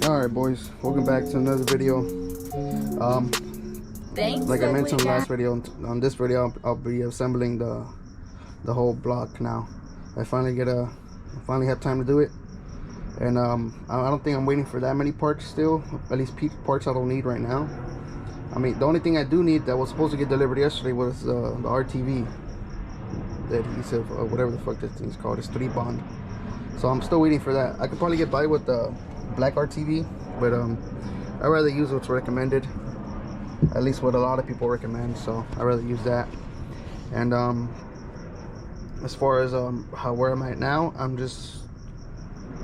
Alright boys, welcome back to another video. Like I mentioned in the last video, on this video I'll be assembling the whole block now. I finally have time to do it, and I don't think I'm waiting for that many parts still, at least parts I don't need right now. I mean, the only thing I do need that was supposed to get delivered yesterday was the RTV, the adhesive, whatever the fuck this thing's called. It's 3 bond, so I'm still waiting for that. I could probably get by with the black RTV, but I'd rather use what's recommended, at least what a lot of people recommend, so I'd rather use that. And as far as where I'm at now, I'm just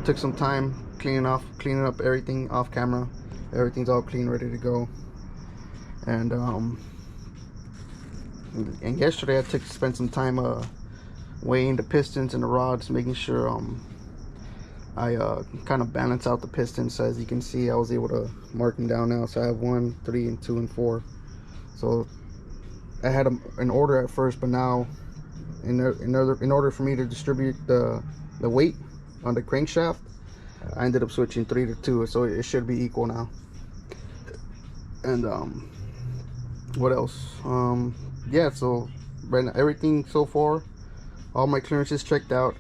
took some time cleaning up everything off camera. Everything's all clean, ready to go. And yesterday I spent some time weighing the pistons and the rods, making sure I kind of balance out the pistons. So as you can see, I was able to mark them down now. So I have 1, 3, and 2, and 4. So I had an order at first, but now in order for me to distribute the weight on the crankshaft, I ended up switching 3 to 2, so it should be equal now. And what else? Yeah, so right now, everything so far, all my clearances checked out.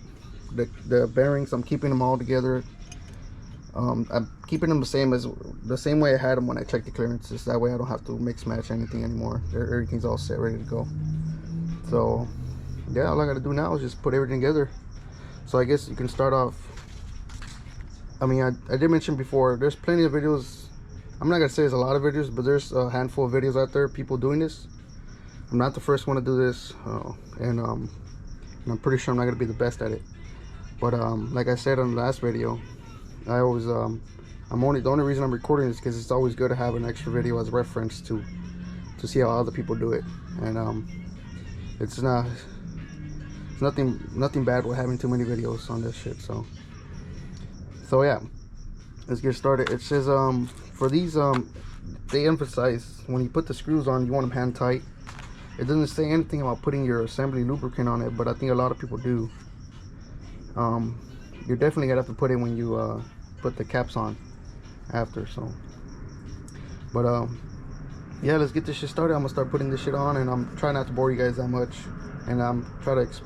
The bearings, I'm keeping them all together. I'm keeping them the same way I had them when I checked the clearances. That way I don't have to mix match anything anymore. Everything's all set, ready to go. So yeah, all I gotta do now is just put everything together. So I guess you can start off. I mean, I did mention before, there's plenty of videos. I'm not gonna say there's a lot of videos, but there's a handful of videos out there, people doing this. I'm not the first one to do this, and I'm pretty sure I'm not gonna be the best at it. But like I said on the last video, I always the only reason I'm recording is because it's always good to have an extra video as reference to see how other people do it. And it's nothing bad with having too many videos on this shit. So yeah, let's get started. It says for these they emphasize when you put the screws on, you want them hand tight. It doesn't say anything about putting your assembly lubricant on it, but I think a lot of people do. You're definitely gonna have to put it when you put the caps on after. So, but yeah, let's get this shit started. I'm gonna start putting this shit on, and I'm trying not to bore you guys that much, and I'm trying to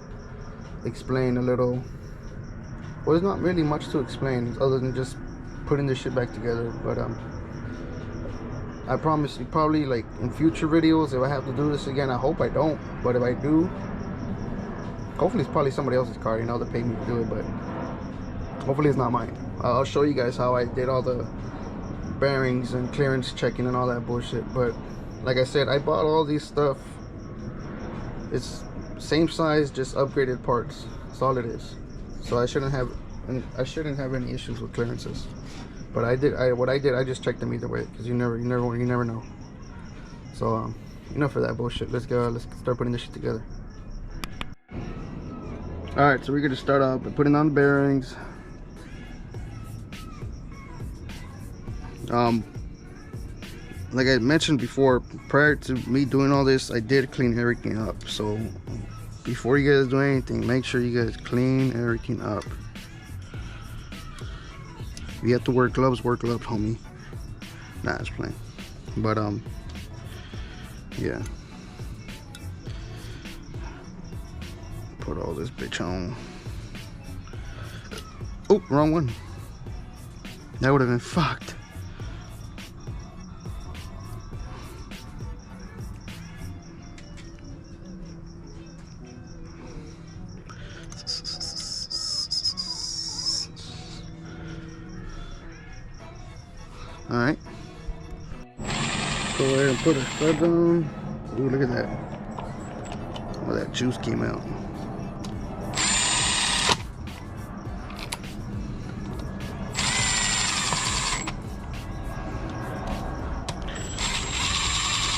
explain a little. Well, there's not really much to explain other than just putting this shit back together. But I promise you, probably like in future videos, if I have to do this again, I hope I don't, but if I do, hopefully it's probably somebody else's car, you know, they pay me to do it, but hopefully it's not mine. I'll show you guys how I did all the bearings and clearance checking and all that bullshit. But like I said, I bought all these stuff. It's same size, just upgraded parts. That's all it is. So I shouldn't have any issues with clearances. But I just checked them either way, because you never know. So enough for that bullshit. Let's start putting this shit together. Alright, so we're gonna start off by putting on the bearings. Like I mentioned before, prior to me doing all this, I did clean everything up. So before you guys do anything, make sure you guys clean everything up. If you have to wear gloves, homie. Nah, it's plain. But yeah. Put all this bitch on. Oh, wrong one. That would have been fucked. All right. Go ahead and put a stud on. Ooh, look at that. Oh, that juice came out.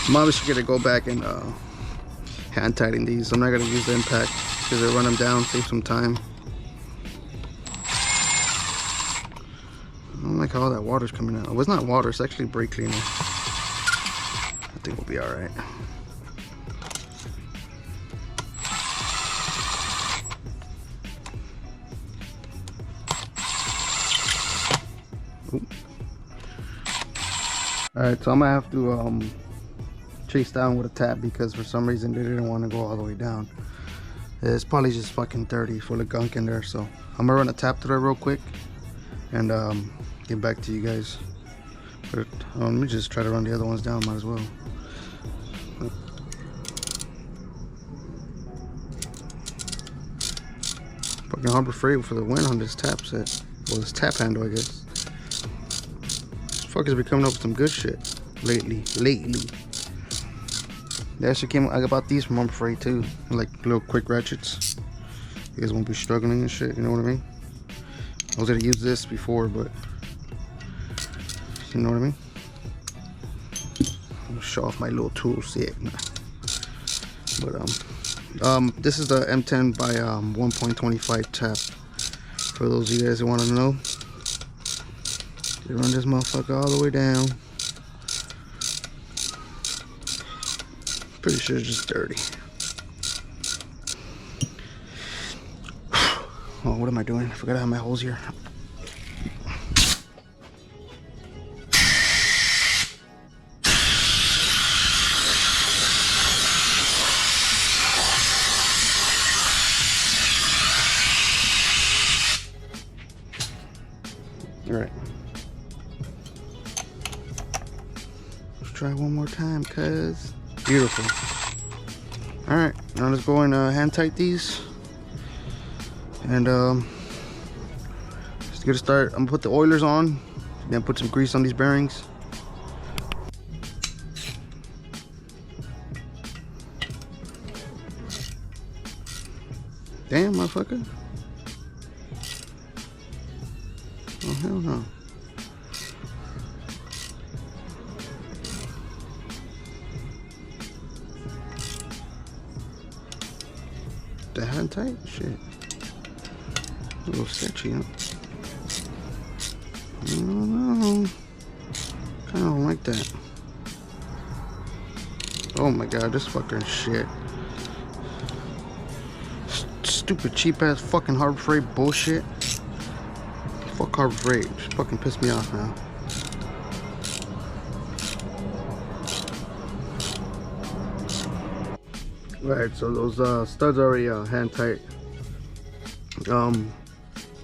I'm obviously gonna go back and hand tighten these. I'm not gonna use the impact because I run them down, save some time. I don't like how all that water's coming out. Well, it's not water, it's actually brake cleaner. I think we'll be all right. Ooh. Alright, so I'm gonna have to chase down with a tap because for some reason they didn't want to go all the way down. It's probably just fucking dirty, full of gunk in there. So I'm gonna run a tap through it real quick and get back to you guys. But let me just try to run the other ones down, might as well. Fucking Harbor Freight for the win on this tap set. Well, this tap handle, I guess. This fuckers be coming up with some good shit lately. They actually I bought these from Harbor Freight too, like little quick ratchets. You guys won't be struggling and shit, you know what I mean? I was gonna use this before, but you know what I mean? I'm gonna show off my little tool set. But this is the M10 by 1.25 tap. For those of you guys who want to know, you run this motherfucker all the way down. Pretty sure it's just dirty. Oh, what am I doing? I forgot I have my hose here. All right. Let's try one more time, cuz. Beautiful. All right, now let's go and hand tight these. And just to get a start, I'm gonna put the oilers on, then put some grease on these bearings. Damn, motherfucker. Oh, hell no. The hand tight? Shit. A little sketchy, huh? I don't know. Kinda don't like that. Oh my god, this fucking shit. Stupid cheap ass fucking Harbor Freight bullshit. Fuck Harbor Freight. Just fucking pissed me off now. Alright, so those studs are already hand tight.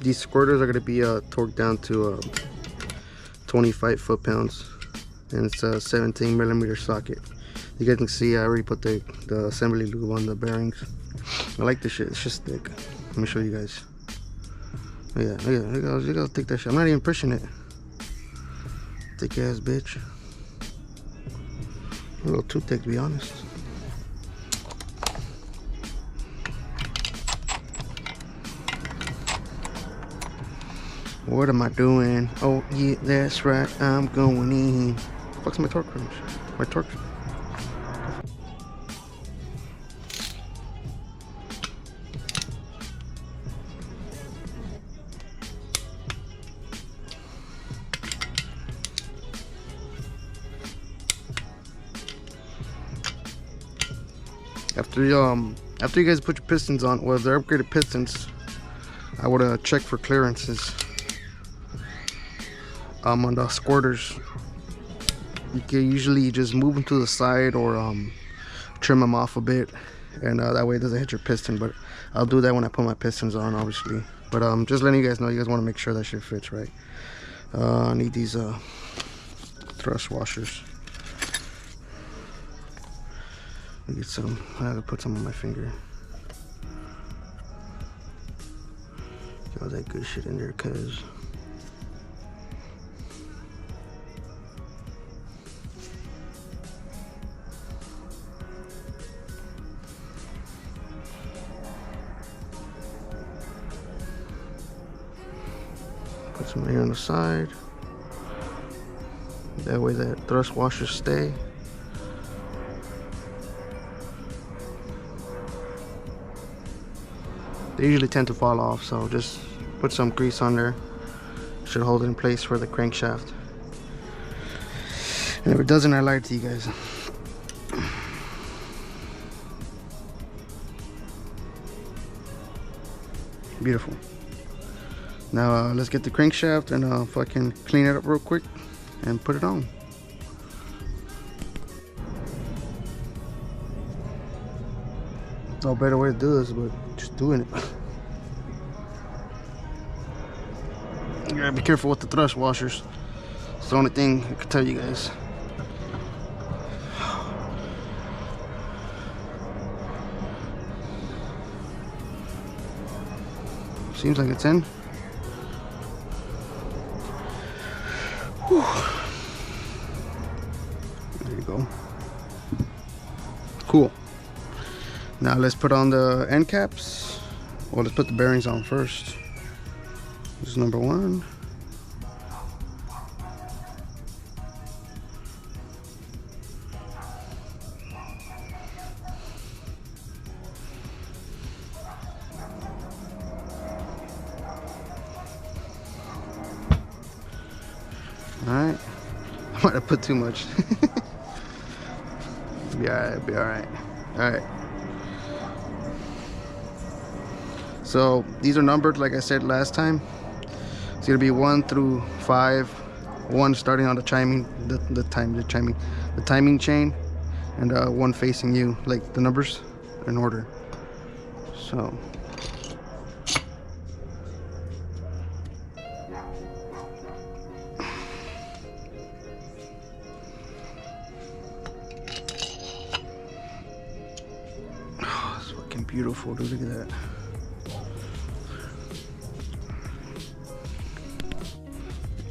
These squirters are going to be torqued down to 25 foot-pounds, and it's a 17mm socket. You guys can see I already put the assembly lube on the bearings. I like this shit. It's just thick. Let me show you guys. Oh, yeah, look at how thick that shit. I'm not even pushing it. Thick ass bitch. A little too thick, to be honest. What am I doing? Oh yeah, that's right. I'm going in. Fuck's my torque wrench? My torque. After you guys put your pistons on, well, if they're upgraded pistons, I would check for clearances. On the squirters, you can usually just move them to the side or trim them off a bit, and that way it doesn't hit your piston. But I'll do that when I put my pistons on, obviously. But just letting you guys know, you guys want to make sure that shit fits right. I need these thrust washers. Let me get some. I have to put some on my finger. Get all that good shit in there, cuz. Put some here on the side. That way that thrust washers stay. They usually tend to fall off, so just put some grease on there. Should hold it in place for the crankshaft. And if it doesn't, I lied to you guys. Beautiful. Now let's get the crankshaft and fucking clean it up real quick and put it on. no better way to do this, but just doing it. You gotta be careful with the thrust washers. It's the only thing I can tell you guys. Seems like it's in. Whew. There you go. Cool. Now let's put on the end caps. Well, let's put the bearings on first. This is number one. Alright. I might have put too much. Be alright, be alright. Alright. So these are numbered like I said last time. It's gonna be 1 through 5. 1 starting on the timing chain, and 1 facing you, like the numbers in order. So beautiful, dude. Look at that.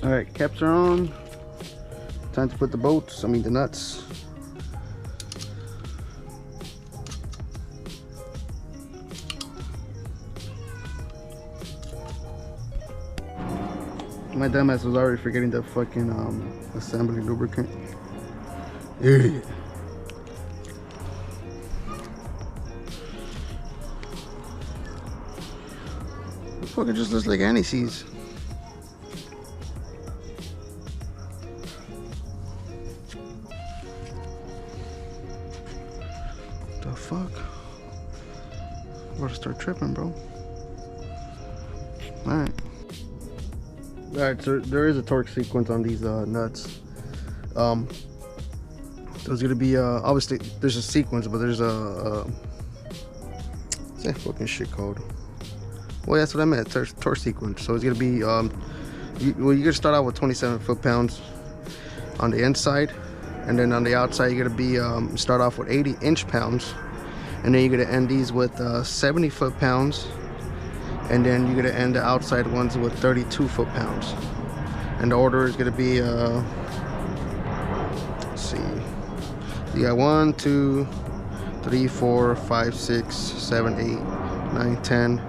All right, caps are on. Time to put the bolts, I mean the nuts. My dumbass was already forgetting the fucking assembly lubricant. Idiot. Fucking just looks like anti-seize. The fuck? I'm about to start tripping, bro. Alright. Alright, so there is a torque sequence on these nuts. There's gonna be obviously there's a sequence, but there's a what's that fucking shit called? Well, that's what I meant, torque sequence. So it's gonna be you're gonna start out with 27 foot-pounds on the inside, and then on the outside you're gonna be start off with 80 inch-pounds, and then you're gonna end these with 70 foot-pounds, and then you're gonna end the outside ones with 32 foot-pounds. And the order is gonna be let's see, you got 1 2 3 4 5 6 7 8 9 10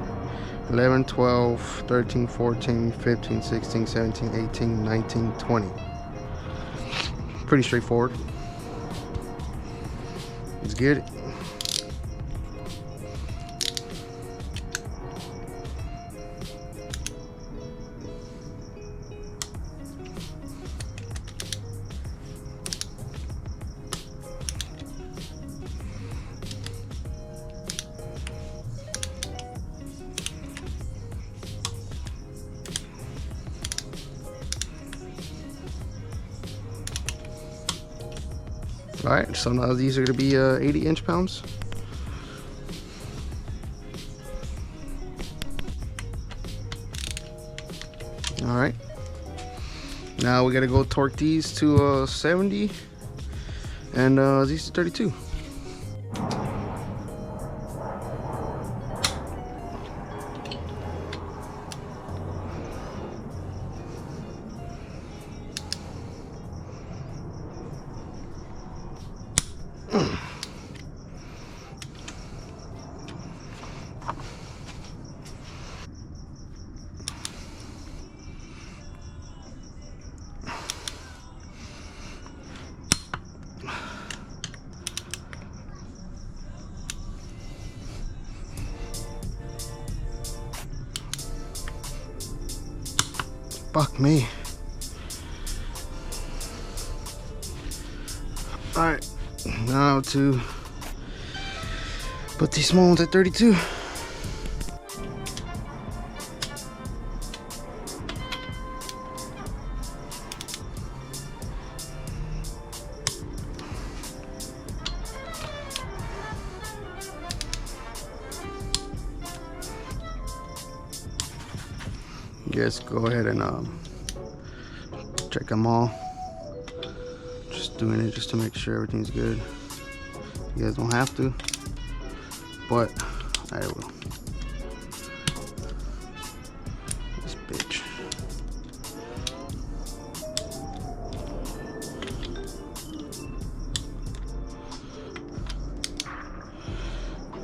11 12 13 14 15 16 17 18 19 20. Pretty straightforward. Let's get it. All right, so now these are going to be 80 inch-pounds. All right, now we got to go torque these to 70, and these to 32. Fuck me. Alright, now to put these small ones at 32. guys go ahead and check them all. Just doing it just to make sure everything's good. You guys don't have to, but I will. This bitch.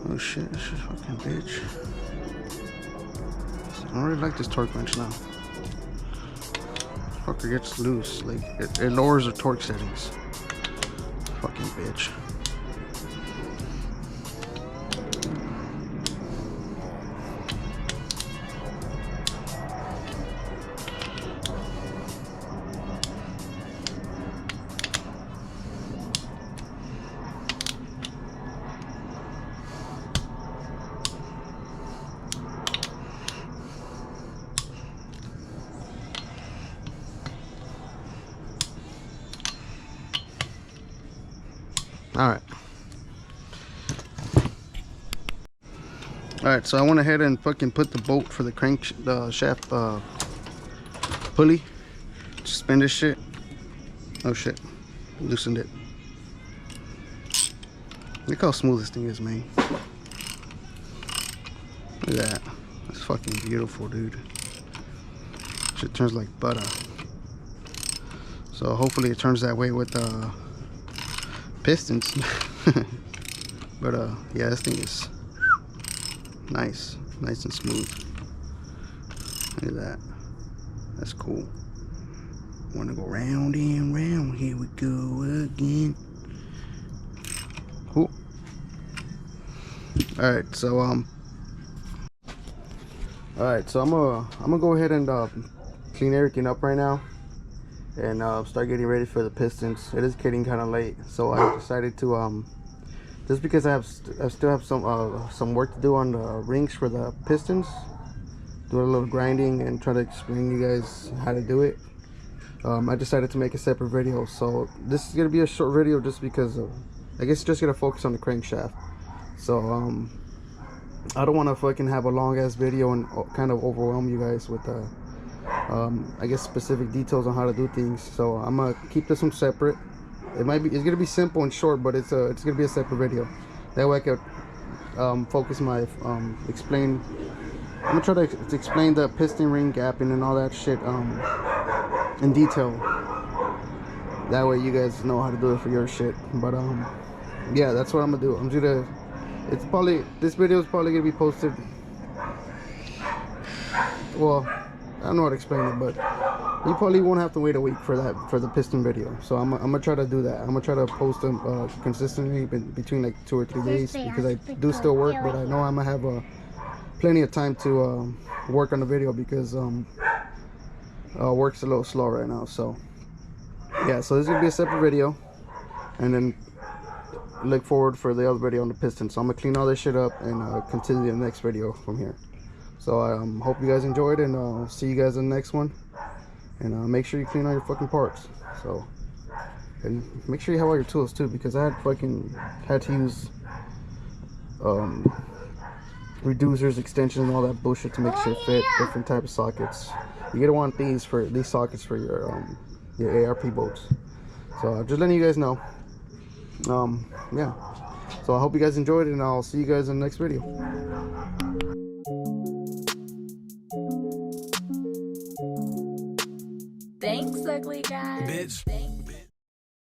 Oh shit, this is fucking bitch. I don't really like this torque wrench now. This fucker gets loose, like it lowers the torque settings. Fucking bitch. Alright, so I went ahead and fucking put the bolt for the crank shaft pulley. Just spin this shit. Oh shit, loosened it. Look how smooth this thing is, man. Look at that. That's fucking beautiful, dude. Shit turns like butter. So hopefully it turns that way with pistons. But yeah, this thing is nice and smooth. Look at that. That's cool. Wanna go round and round, here we go again. Cool. Alright, so I'm gonna go ahead and clean everything up right now and start getting ready for the pistons. It is getting kind of late, so I decided to just because I still have some work to do on the rings for the pistons, do a little grinding and try to explain you guys how to do it. I decided to make a separate video, so this is gonna be a short video just because I guess just gonna focus on the crankshaft. So I don't want to fucking have a long ass video and kind of overwhelm you guys with I guess specific details on how to do things. So I'm gonna keep this one separate. It's gonna be simple and short, but it's gonna be a separate video. That way I could focus my explain. I'm gonna try to explain the piston ring gapping and all that shit in detail. That way you guys know how to do it for your shit. But yeah, that's what I'm gonna do. This video is probably gonna be posted. Well, I don't know how to explain it, but you probably won't have to wait a week for the piston video. So I'm gonna try to do that. I'm gonna try to post them consistently between like 2 or 3 days, because I do still work, but I know I'm gonna have plenty of time to work on the video, because work's a little slow right now. So yeah, so this is gonna be a separate video, and then look forward for the other video on the piston. So I'm gonna clean all this shit up and continue the next video from here. So I hope you guys enjoyed, and I'll see you guys in the next one. And make sure you clean all your fucking parts. So, and make sure you have all your tools too, because I had to use reducers, extensions, and all that bullshit to make shit fit different type of sockets. You're gonna want these sockets for your ARP bolts. So I'm just letting you guys know. Yeah. So I hope you guys enjoyed, and I'll see you guys in the next video. Thanks, ugly guy. Bitch.